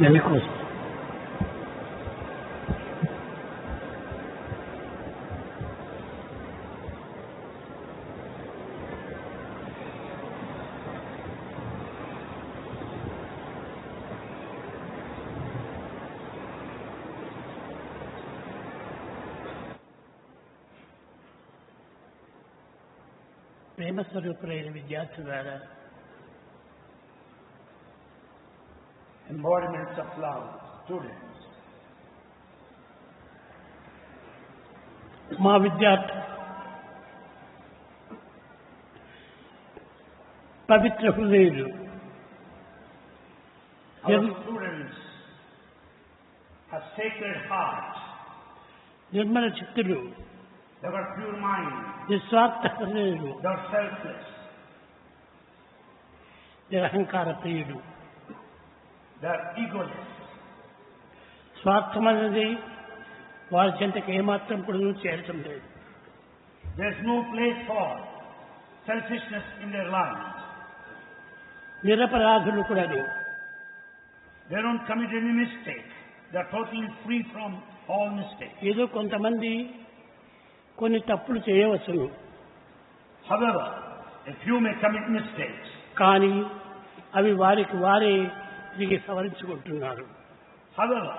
నెలకోసం ప్రేమస్వరూపులైన విద్యార్థులారా, embodiments of love, students. మా విద్యార్థి పవిత్ర హృదయులు, Our students have sacred hearts. Nirmala చిత్తులు, They have pure mind. నిస్వార్థ హృదయులు, They are selfless. నిరహంకార ప్రియులు. They are egoless. స్వార్థమన్నది వారి చెంతకు ఏమాత్రం కూడా చేరటం లేదు. There is no place for selfishness in their lives. నిరపరాధులు కూడా They don't commit any mistake. They are totally free from all mistakes. ఏదో కొంతమంది కొన్ని తప్పులు చేయవచ్చును, However, a few may commit mistakes. కానీ అవి వారికి వారే తిరిగి సవరించుకుంటున్నారు. However,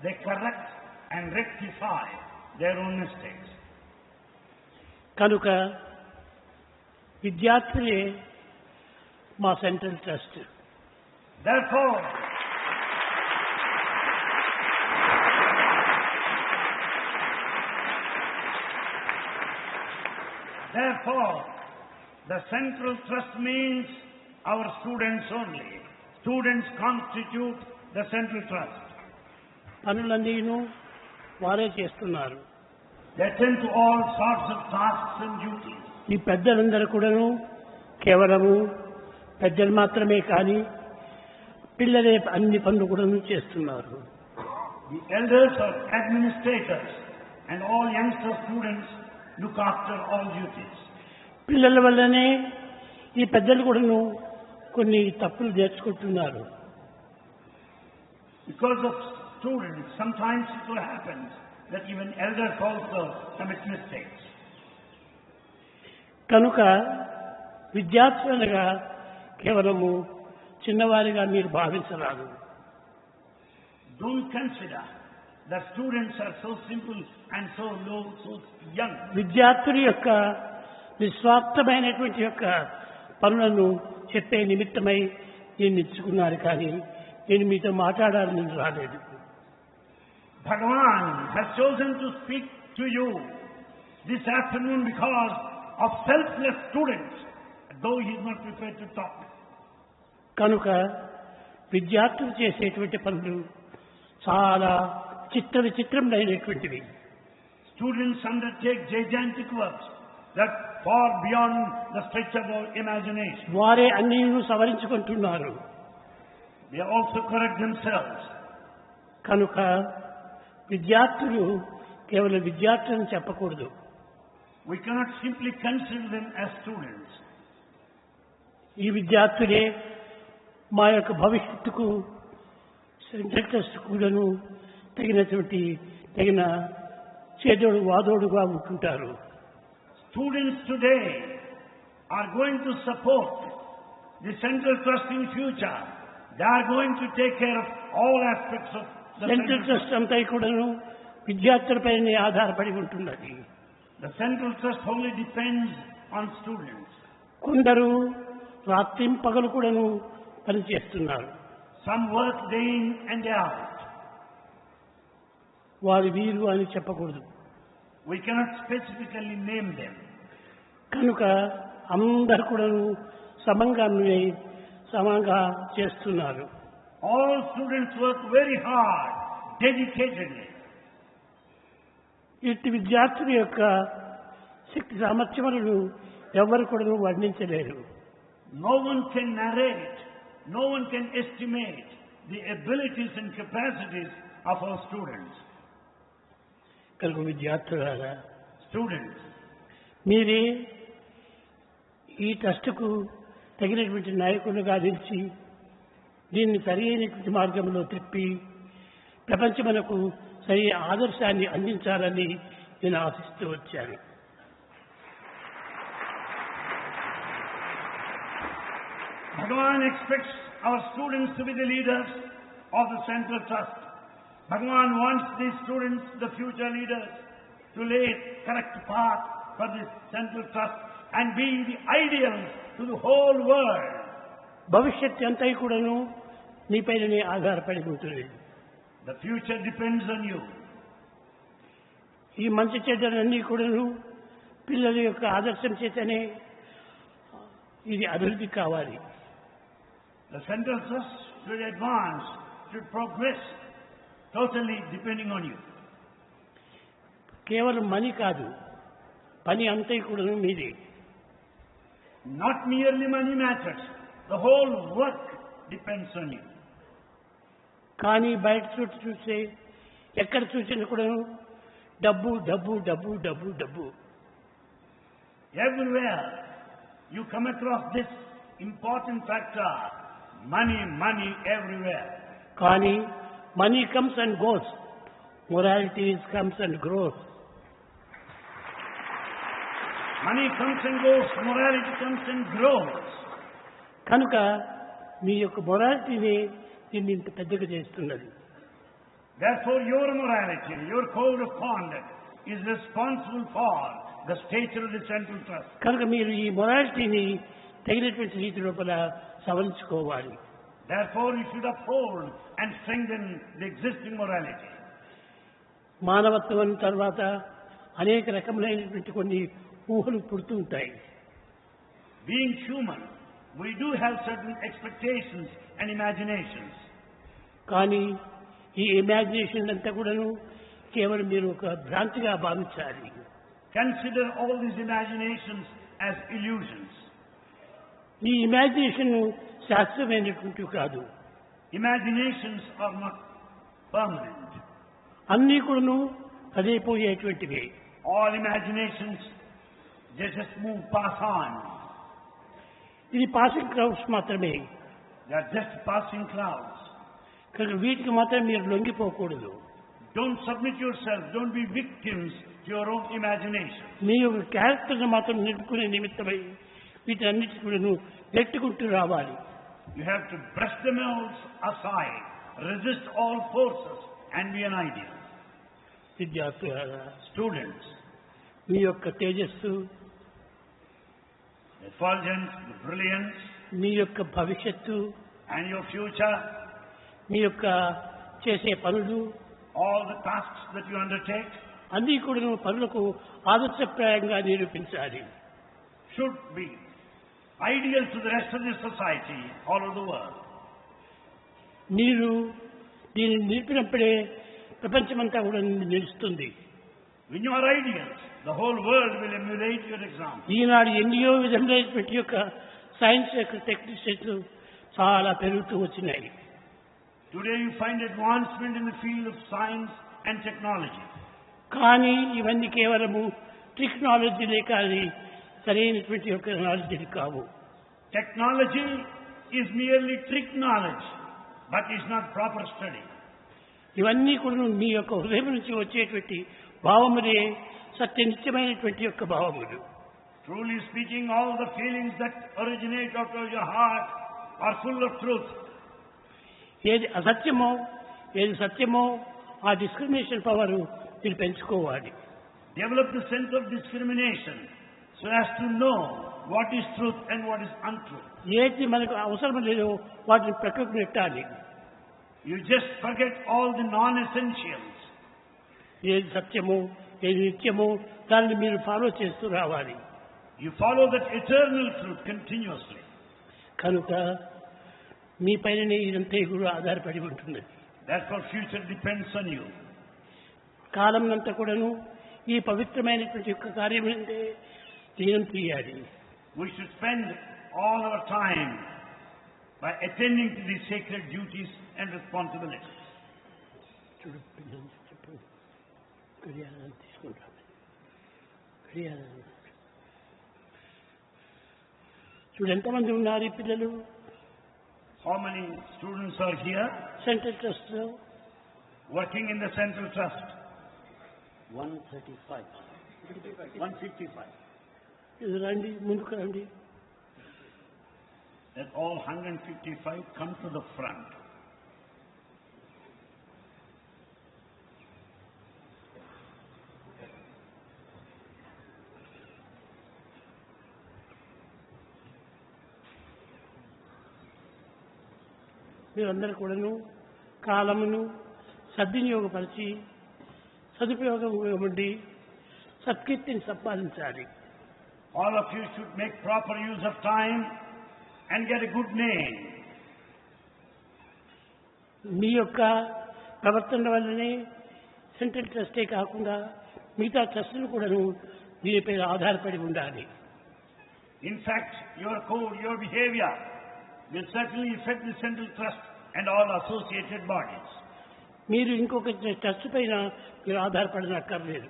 they correct and rectify their own mistakes. కనుక విద్యార్థులే మా central trust. Therefore, the central trust means our students only. Students constitute the central trust. పనులన్నీను వారే చేస్తున్నారు. They attend to all sorts of tasks and duties. ఈ పెద్దలందరూ కూడాను కేవలము పెద్దలు మాత్రమే కానీ పిల్లలే అన్ని పనులు కూడా చేస్తున్నారు. The elders are administrators and all youngster students look after all duties. పిల్లల వల్లనే ఈ పెద్దలు కూడాను కొన్ని తప్పులు నేర్చుకుంటున్నారు. Because of students, sometimes it will happen that even elders also commit mistakes. కనుక విద్యార్థులుగా కేవలము చిన్నవారిగా మీరు భావించరాదు. Don't consider that students are so simple and so low, so young. విద్యార్థుల యొక్క నిస్వార్థమైనటువంటి యొక్క పనులను చెప్పే నిమిత్తమై నేను ఇచ్చుకున్నారు, కానీ నేను మీతో మాట్లాడాలని రాలేదు. Bhagavan has chosen to speak to you this afternoon because of selfless students, though he is not prepared to talk. కనుక విద్యార్థులు చేసేటువంటి పనులు చాలా విచిత్రమైనటువంటివి. Students undertake gigantic works that far beyond the stretch of our imagination. వారే అన్నీ సవరించుకుంటున్నారు. They also correct themselves. కనుక విద్యార్థులు కేవలం విద్యార్థులను చెప్పకూడదు. We cannot simply consider them as students. ఈ విద్యార్థులే మా యొక్క భవిష్యత్తుకు సెంట్రల్ ట్రస్ట్ కూడాను తగిన చేదోడు వాదోడుగా ఉంటుంటారు. Students today are going to support the central trust in future. They are going to take care of all aspects of the central trust అంతా కూడాను విద్యార్థులపైనే ఆధారపడి ఉంటున్నది. The central trust only depends on students. కొందరు రాత్రి పగలు కూడాను పనిచేస్తున్నారు. Some work day in and day out. వారి వీరు అని చెప్పకూడదు. We cannot specifically name them. కనుక అందరు కూడాను సమంగా చేస్తున్నారు. All students work very hard, dedicatedly. ఇట్టి విద్యార్థుల యొక్క శక్తి సామర్థ్యములను ఎవరు కూడా వర్ణించలేరు. No one can narrate, no one can estimate the abilities and capacities of our students. కనుక విద్యార్థులారా, Students, మీరే ఈ ట్రస్టుకు తగినటువంటి నాయకులుగా నిలిచి దీన్ని సరైనటువంటి మార్గంలో తిప్పి ప్రపంచమునకు సరి ఆదర్శాన్ని అందించాలని నేను ఆశిస్తూ వచ్చాను. Bhagavan expects our students to be the leaders of the Central Trust. Bhagavan wants these students, the future leaders, to lay correct path for this Central Trust and be the ideals to the whole world. భవిష్యత్ అంతా కూడాను నీపైనే ఆధారపడి ఉంటుంది. The future depends on you. ఈ మంచి చెడ్డలన్నీ కూడాను పిల్లల యొక్క ఆదర్శం చేతనే ఇది అభివృద్ధి కావాలి. The Central Trust should advance, should progress, totally depending on you. కేవలం మనీ కాదు, పని అంతా కూడాను మీదే. Not merely money matters. The whole work depends on you. కానీ బయట చుట్టూ చూస్తే ఎక్కడ చూసినా కూడాను డబ్బు డబ్బు డబ్బు డబ్బు డబ్బు. Everywhere you come across this important factor, money, money everywhere. కానీ money comes and goes, morality comes and grows. Money comes and goes, morality comes and grows. కనుక మీ యొక్క మొరాలిటీని దీన్ని ఇంత పెద్దగా చేస్తున్నది. Therefore your morality, your code of conduct is responsible for the stature of the Central Trust. కనుక మీరు ఈ మొరాలిటీని తగినటువంటి రీతి లోపల సవరించుకోవాలి. Therefore you should uphold and strengthen the existing morality. మానవత్వం తర్వాత అనేక రకములైనటువంటి కొన్ని ఊహలు పుడుతూ ఉంటాయి. Being human, we do have certain expectations and imaginations. కానీ ఈ ఇమాజినేషన్ అంతా కూడాను కేవలం మీరు ఒక భ్రాంతిగా భావించాలి. Consider all these imaginations as illusions. ఈ ఇమాజినేషన్ శాశ్వతమైనటువంటివి కాదు. Imaginations are not permanent. అన్నీ కూడాను పదైపోయేటువంటివి. All imaginations, they just move, pass on. ఇది పాసింగ్ క్రౌడ్స్ మాత్రమే. They are just passing clouds. కనుక వీటికి మాత్రం మీరు లొంగిపోకూడదు. Don't submit yourself. Don't be victims to your own imagination. మీ యొక్క క్యారెక్టర్ను మాత్రం నిలుపుకునే నిమిత్తమై వీటన్నిటి కూడా నెట్టుకుంటూ రావాలి. You have to brush them all aside, resist all forces, and be an ideal. విద్యార్థులారా, Students, మీ యొక్క తేజస్సు, the effulgence, the brilliance, మీ యొక్క భవిష్యత్తు, and your future, మీ యొక్క చేసే పనులు, all the tasks that you undertake, అన్నీ కూడా పనులకు ఆదర్శప్రాయంగా నిరూపించాలి. should be ideal to the rest of the society all over the world. మీరు దీన్ని నిలిపినప్పుడే ప్రపంచమంతా కూడా నిలుస్తుంది. When you are ideals, the whole world will emulate your example. ఈనాడు ఎన్నో విధములైనటువంటి యొక్క సైన్స్ యొక్క టెక్నిక్స్ చాలా పెరుగుతూ వచ్చినాయి. Today you find advancement in the field of science and technology. కానీ ఇవన్నీ కేవలము టెక్నాలజీలే కానీ సరైనటువంటి యొక్క నాలెడ్జ్ కావు. Technology is merely trick knowledge, but is not proper study. ఇవన్నీ కూడా మీ యొక్క హృదయం నుంచి వచ్చేటువంటి భావములే సత్యనిత్యమైనటువంటి యొక్క భావములు. Truly speaking, all the feelings that originate out of your heart are full of truth. ఏది అసత్యమో ఏది సత్యమో ఆ డిస్క్రిమినేషన్ పవర్ మీరు పెంచుకోవాలి. Develop the sense of discrimination so as to know what is truth and what is untruth. ఏది మనకు అవసరం లేదో వాటిని ప్రక్కకు నెట్టాలి. You just forget all the non-essentials. ఏది సత్యమో ఏది నిత్యమో దాన్ని మీరు ఫాలో చేస్తూ రావాలి. You follow that eternal truth continuously. కనుక మీ పైననే ఇదంతా కూడా ఆధారపడి ఉంటుంది. Therefore future depends on you. కాలం అంతా కూడాను ఈ పవిత్రమైనటువంటి యొక్క కార్యం అంటే లీనం చేయాలి. We should spend all our time by attending to these sacred duties and responsibilities. చూడు పిల్లలు చెప్పు గడియారం తీసుకుంటాం. గడియారం చూడు ఎంతమంది ఉన్నారు ఈ పిల్లలు. How many students are here central trust working in the Central Trust? 135. 155. ఇది రండి, ముందుకు రండి. Let all 155 come to the front. మీరందరూ కూడాను కాలమును సద్వినియోగపరిచి సదుపయోగం ఉండి సత్కీర్తిని సంపాదించాలి. All of you should make proper use of time and get a good name. మీ యొక్క ప్రవర్తన వల్లనే సెంట్రల్ ట్రస్టే కాకుండా మిగతా ట్రస్టులు కూడాను దీనిపై ఆధారపడి ఉండాలి. In fact, your code, your behavior will certainly affect the Central Trust and all associated bodies. మీరు ఇంకొక ట్రస్ట్ పైన మీరు ఆధారపడనక్కర్లేదు.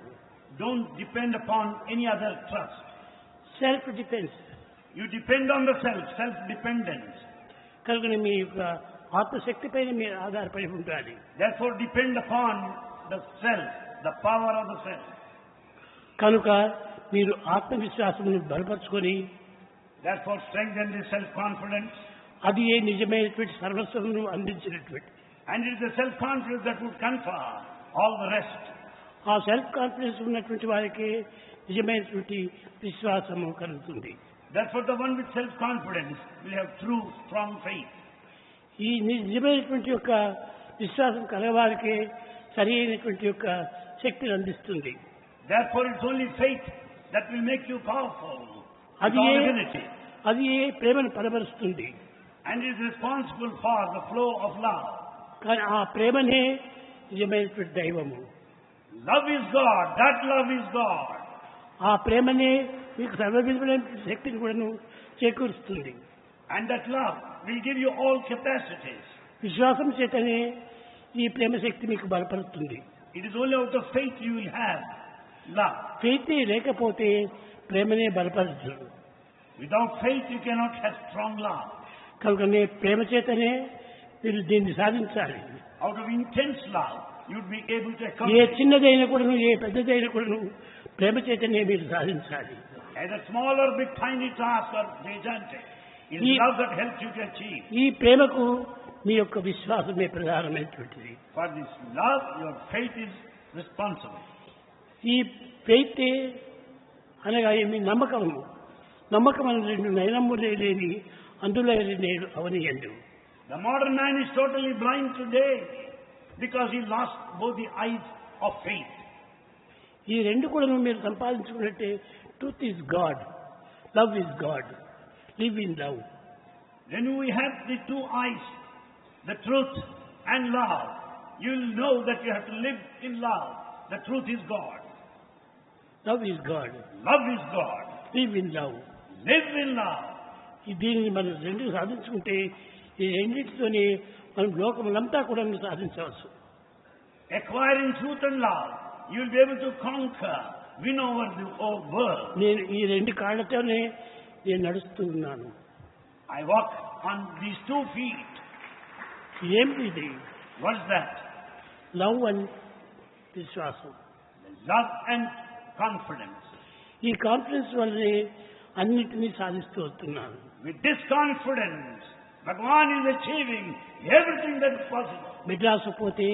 Don't depend upon any other trust. Self defence. You depend on the self, self-dependence. కనుక మీ యొక్క ఆత్మశక్తి పైన మీరు ఆధారపడి ఉండాలి. Therefore, depend upon the self, the power of the self. కనుక మీరు ఆత్మవిశ్వాసమును బలపరుచుకొని Therefore, strengthen the self-confidence. అది ఏ నిజమైనటువంటి సర్వస్వమును అందించినటువంటి. And it is the self-confidence that would confer all the rest. ఆ సెల్ఫ్ కాన్ఫిడెన్స్ ఉన్నటువంటి వారికి నిజమైనటువంటి విశ్వాసము కలుగుతుంది. Therefore, the one with self-confidence will have true, strong faith. ఈ నిజమైనటువంటి యొక్క విశ్వాసం కలవారికే సరి అయినటువంటి యొక్క శక్తిని అందిస్తుంది. Therefore, it's only faith that will make you powerful. అది With ఏ all ability. అది ఏ ప్రేమను పరమరుస్తుంది. And is responsible for the flow of love. కానీ ఆ ప్రేమనే నిజమైనటువంటి దైవము. Love is God. That love is God. ఆ ప్రేమనే మీకు సర్వవిధమైన శక్తిని కూడాను చేకూరుస్తుంది. And that love will give you all capacities. విశ్వాసం చేతనే ఈ ప్రేమ శక్తి మీకు బలపడుతుంది. It is only out of faith you will have love. Faith లేకపోతే ప్రేమనే బలపరచదు. Without faith you cannot have strong love. కనుకనే ప్రేమ చేతనే మీరు దీన్ని సాధించాలి. Out of intense love you would be able to A accomplish. చిన్నదైన కూడాను ఏ పెద్దదైన కూడాను ప్రేమ చేతనే మీరు సాధించాలి. Either small or big, tiny task or gigantic. It is Ye- love that helps you to achieve. ఈ ప్రేమకు మీ యొక్క విశ్వాసమే ప్రధానమైనటువంటిది. For this love, your faith is responsible. ఈ ఫెయిత్ అనగా మీ నమ్మకము. నమ్మకం అని రెండు నయనమ్ములే లేని అందులో నేడు అవనియండు. The modern man is totally blind today because he lost both the eyes of faith. ఈ రెండు కూడా మీరు సంపాదించుకున్నట్టే truth is God, love is God, live in love. When we have the two eyes, the truth and love, you will know that you have to live in love. The truth is God. Love is God, Love is God. Live in love. Live in love. దీనిని మనం రెండు సాధించుకుంటే ఈ రెండింటితోనే మనం లోకములంతా కూడా సాధించవచ్చు. Acquiring truth and love, you will be able to conquer, win over the whole world. నేను ఈ రెండు కాళ్ళతోనే నేను నడుస్తూ ఉన్నాను. I walk on these 2 feet. ఏమిటి ఇది? What is that? Love and విశ్వాసం. Love and confidence. ఈ కాన్ఫిడెన్స్ వల్లనే అన్నిటినీ సాధిస్తూ వస్తున్నాను. With this confidence, Bhagavan is achieving everything that is possible. Madras పోతే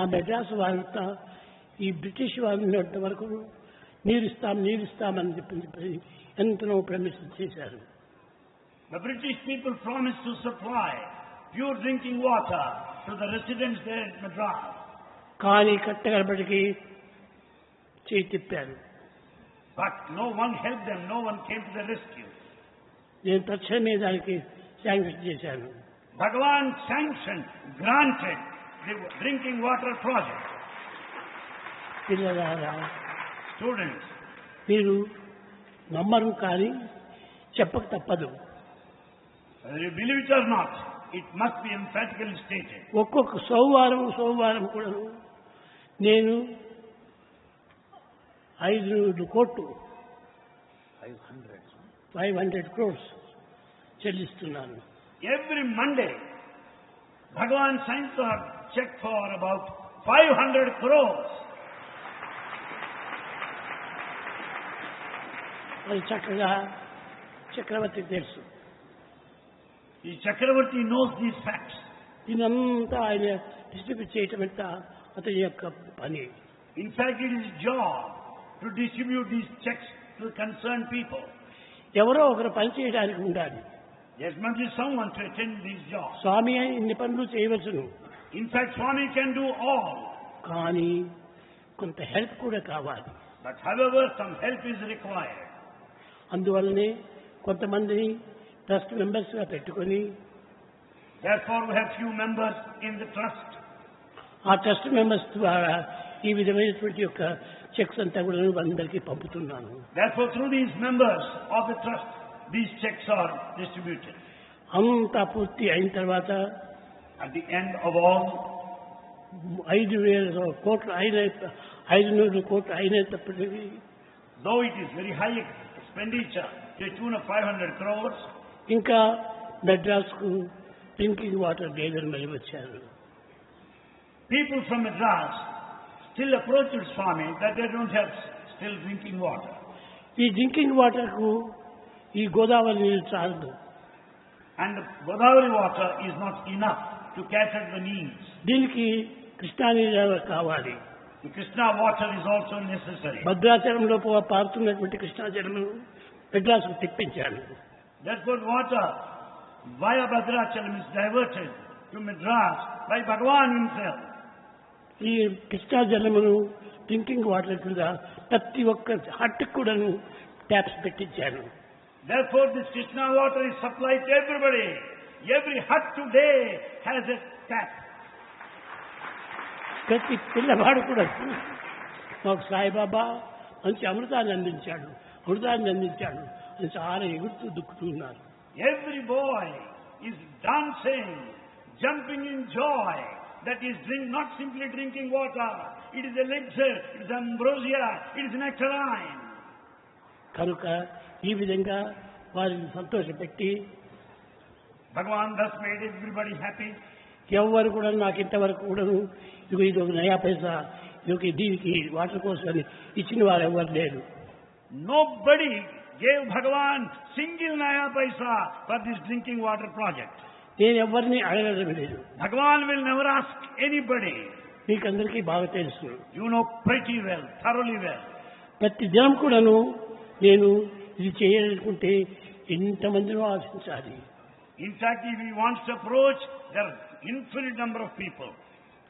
ఆ మెడ్రాసు వారంతా ఈ బ్రిటిష్ వారినంత వరకు నీరుస్తామని చెప్పి ఎంతనో ప్రమిష చేశారు. The British people promised to supply pure drinking water to the residents there at Madras. కానీ కట్టగడబడికి చేయి తిప్పారు. But no one helped them, no one came to the rescue. నేను తక్షణమే దానికి శాంక్షన్ చేశాను. Bhagavan sanctioned, granted the drinking water project. పిల్లలారా, Students, మీరు నమ్మరు కానీ చెప్పక తప్పదు. whether you believe it or not, it must be emphatically stated. ఒక్కొక్క సోమవారం కూడా నేను 500 కోట్లు 500 crores చెల్లిస్తున్నాను. Every Monday, Bhagavan signed a check for about 500 crores. అది చక్కగా చక్రవర్తికి తెలుసు. The Chakravarti knows these facts. దీనంతా ఆయన డిస్ట్రిబ్యూట్ చేయటం అంతా అతని యొక్క పని. In fact, it is his job to distribute these checks to the concerned people. ఎవరో ఒకరు పని చేయడానికి ఉండాలి. There must be someone to attend these jobs. స్వామి ఇన్ని పనులు చేయవచ్చును. In fact, Swami can do all. కానీ కొంత హెల్ప్ కూడా కావాలి. But however, some help is required. అందువల్లనే కొంతమందిని ట్రస్ట్ మెంబర్స్గా పెట్టుకొని Therefore, we have few members in the trust. ఆ ట్రస్ట్ మెంబర్స్ ద్వారా ఈ విధమైనటువంటి యొక్క చెక్స్ అంతా కూడా అందరికీ పంపుతున్నాను. Therefore, through these members of the trust, these checks are distributed. అంతా పూర్తి అయిన తర్వాత At the end of all, 5,000 కోట్లు 500 కోట్లు అయినప్పటికీ though it is very high expenditure to the tune of 500 crores, ఇంకా మెడ్రాస్కు డ్రింకింగ్ వాటర్ లేదని మళ్ళీ వచ్చారు. people from Madras still approached Swami that they don't have still drinking water. ఈ drinking వాటర్కు ఈ గోదావరి నీళ్ళు చాలదు. And the Godavari water is not enough to cater the needs. దీనికి కృష్ణా నీళ్ళు కావాలి. The Krishna water is also necessary. భద్రాచలంలో పారుతున్నటువంటి కృష్ణా జలమును మెడ్రాస్కు తెప్పించాను. Therefore, water via Bhadrachalam is diverted to Madras by Bhagavan himself. ఈ కృష్ణా జలమును డ్రింకింగ్ వాటర్ కింద ప్రతి ఒక్క హట్టుకు కూడాను ట్యాప్స్ పెట్టించాను. Therefore, this Krishna water is supplied to everybody. Every hut today has a tap. ప్రతి పిల్లవాడు కూడా మాకు సాయిబాబా మంచి అమృతాన్ని అందించాడు అని చాలా ఎగురుతూ దుక్కుతున్నారు. Every boy is dancing, jumping in joy. That is not simply drinking water. It is elixir, it is ambrosia, it is nectarine. కనుక ఈ విధంగా వారిని సంతోషపెట్టి Bhagavan thus made everybody happy. ఎవరు కూడా నాకు ఇంతవరకు కూడా ఇది ఒక నయా పైసా దీనికి వాటర్ కోసం అని ఇచ్చిన వారు ఎవరు లేరు. Nobody gave Bhagavan single naya paisa for this drinking water project. నేను ఎవరిని అడగడం లేదు. Bhagavan will never ask anybody. మీకందరికీ బాగా తెలుసు. You know pretty well, thoroughly well. ప్రతి దినం కూడాను నేను ఇది చేయాలనుకుంటే ఎంతమందినో ఆశించాలి. In fact, if he wants to approach, there are infinite number of people.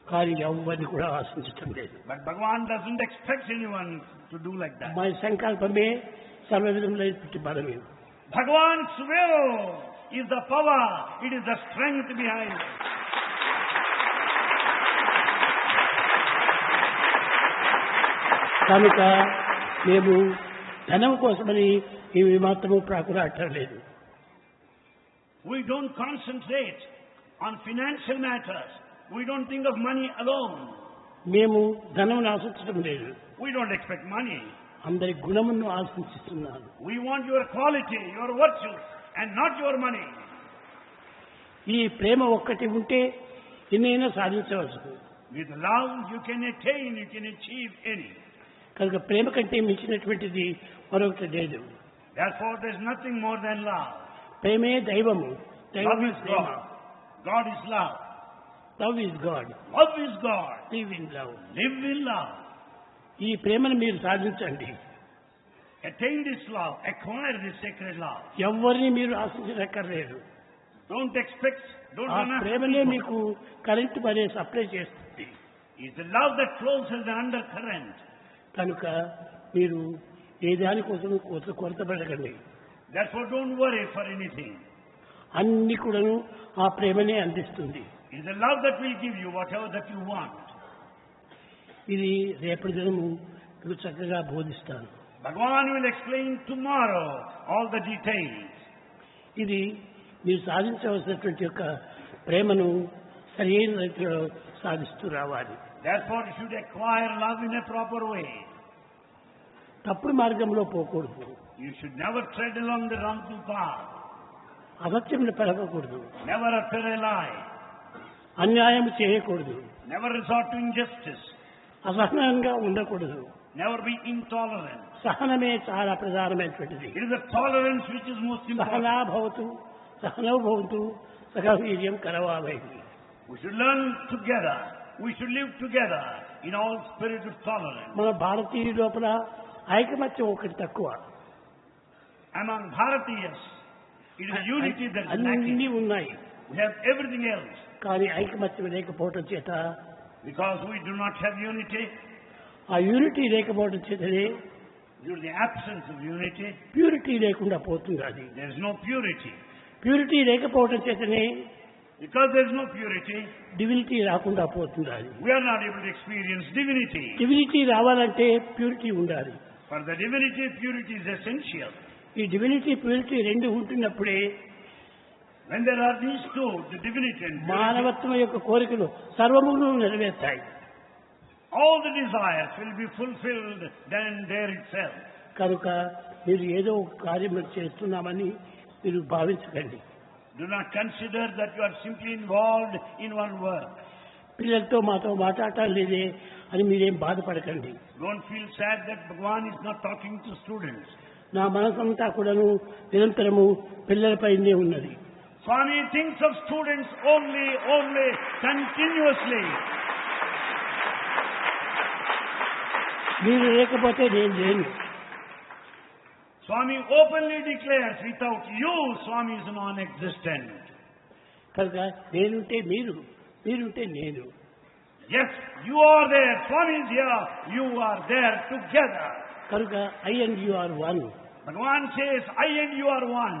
కానీ ఎవరిని కూడా ఆశించటం లేదు. But Bhagavan doesn't expect anyone to do like that. మా సంకల్పమే సర్వ విధములైనటువంటి బలమే. Bhagavan's will is the power, it is the strength behind it. కనుక మేము ధనం కోసమని ఇవి మాత్రము ప్రాకులాడలేదు. We don't concentrate on financial matters. We don't think of money alone. మేము ధనం ఆశించడం లేదు. We don't expect money. అందరి గుణమును ఆశిస్తున్నాను. We want your quality, your virtues, and not your money. ఈ ప్రేమ ఒక్కటి ఉంటే ఎన్నైనా సాధించవచ్చు. With love you can attain, you can achieve any. కనుక ప్రేమ కంటే మించినటువంటిది మరొకటి లేదు. Therefore there is nothing more than love. ప్రేమే దైవము. Love దైవమే is Prema. God. God is love. Love is God. Love is God. Live in love. Live in love. ఈ ప్రేమను మీరు సాధించండి. Attain this love. Acquire this sacred love. ఎవరిని మీరు ఆశించక్కర్లేదు. Don't expect, don't ఆ run after ప్రేమనే people. మీకు current పడే సప్లై చేస్తుంది. It's the love that flows as an undercurrent. కనుక మీరు ఏ దానికోసం కొరతపడకండి. Therefore don't worry for anything. అన్ని కూడాను ఆ ప్రేమనే అందిస్తుంది. It's the love that will give you whatever that you want. ఇది రేపటి దినము మీకు చక్కగా బోధిస్తాను. Bhagavan will explain tomorrow all the details. ఇది మీరు సాధించవలసినటువంటి యొక్క ప్రేమను సరైన రీతిలో సాధిస్తూ రావాలి. Therefore you should acquire love in a proper way. తప్పుడు మార్గంలో పోకూడదు. You should never tread along the wrongful path. అసత్యంలో పెరగకూడదు. Never utter a lie. అన్యాయం చేయకూడదు, Never resort to injustice. అసహనంగా ఉండకూడదు. Never be intolerant. సహనమే చాలా ప్రధానమైనటువంటిది. It is the tolerance which is most important. Sahana భవతు సహనౌ భవంతు సహవీర్యం కరవావహై. We should learn together. We should live together in all spirit of tolerance. మన భారతీయ లోపల ఐకమత్యం ఒకటి తక్కువ. Among Bharatiyas, it is unity that is lacking. అన్నీ ఉన్నాయి, We have everything else. కానీ ఐకమత్యం లేకపోవటం చేత, Because we do not have unity, ఆ యూనిటీ లేకపోవడం చేతనే due to the absence of unity, purity లేకుండా పోతుంది. అది there is no purity. Purity లేకపోవడం చేతనే Because there is no purity, divinity రాకుండా పోతుంది. అది we are not able to experience divinity. Divinity రావాలంటే ప్యూరిటీ ఉండాలి. For the divinity, purity is essential. ఈ డివినిటీ ప్యూరిటీ రెండు ఉంటున్నప్పుడే When there are these two, the divinity and purity, మానవత్వం యొక్క కోరికలు సర్వమును నెరవేర్తాయి. all the desires will be fulfilled then there itself. కనుక మీరు ఏదో ఒక కార్యం చేస్తున్నామని మీరు భావించకండి. Do not consider that you are simply involved in one work. పిల్లలతో మాతో మాట్లాడటం లేదే అని మీరేం బాధపడకండి. Don't feel sad that Bhagavan is not talking to students. నా మనసంతా కూడాను నిరంతరము పిల్లలపైనే ఉన్నది. Swami thinks of students only, continuously. మీరు లేకపోతే నేను లేను. Swami openly declares, without you, Swami is non-existent. కనుక నేనుంటే మీరు, మీరుంటే నేను. Yes, you are there. Swami is here. You are there together. కనుక I and you are one. Bhagavan says, I and you are one.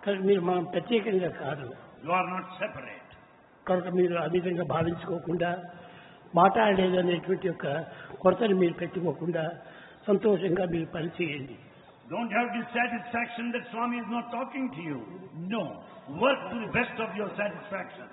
కనుక మీరు మనం ప్రత్యేకంగా కాదు. You are not separate. కనుక మీరు ఆ విధంగా భావించుకోకుండా, మాట్లాడలేదనేటువంటి యొక్క కొరతను మీరు పెట్టుకోకుండా సంతోషంగా మీరు పనిచేయండి. Don't have dissatisfaction that Swami is not talking to you. No. Work to the best of your satisfaction.